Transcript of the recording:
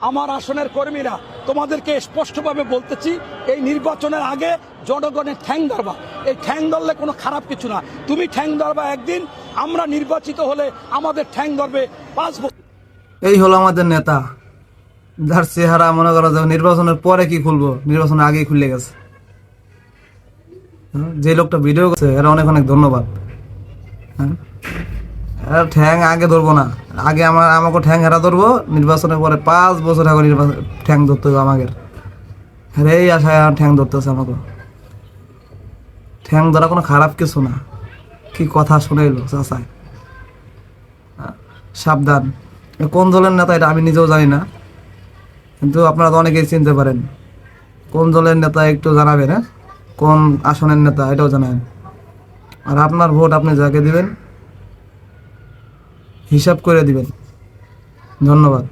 আমার আসনের কর্মীরা তোমাদেরকে স্পষ্টভাবে বলতেছি, এই নির্বাচনের আগে জনগণের ঠ্যাং ধরবা। এই ঠ্যাং ধরলে কোনো খারাপ কিছু না। তুমি ঠ্যাং ধরবা একদিন, আমরা নির্বাচিত হলে আমাদের ঠ্যাং ধরবে 5 বছর। এই হলো আমাদের নেতা, যার চেহারা মনে করা যাবে নির্বাচনের পরে কি খুলবো, নির্বাচনের আগেই খুলে গেছে। যে লোকটা ভিডিও করছে এরা অনেক অনেক ধন্যবাদ। ঠ্যাং আগে ধরবো না, আগে আমাকে ঠ্যাং হেরা ধরবো, নির্বাচনের পরে 5 বছর আগে ঠ্যাং ধরতে হবে আমাকে। এই আশায় ঠ্যাং ধরতেছে আমাকে। ঠ্যাং ধরা কোনো খারাপ কিছু না। কি কথা শুনে এলো চাচাই। সাবধান, কোন দলের নেতা এটা আমি নিজেও জানি না, কিন্তু আপনারা তো অনেকেই চিনতে পারেন। কোন দলের নেতা একটু জানাবেন, হ্যাঁ, কোন আসনের নেতা এটাও জানাবেন। আর আপনার ভোট আপনি যাকে দিবেন হিসাব করে দিবেন। ধন্যবাদ।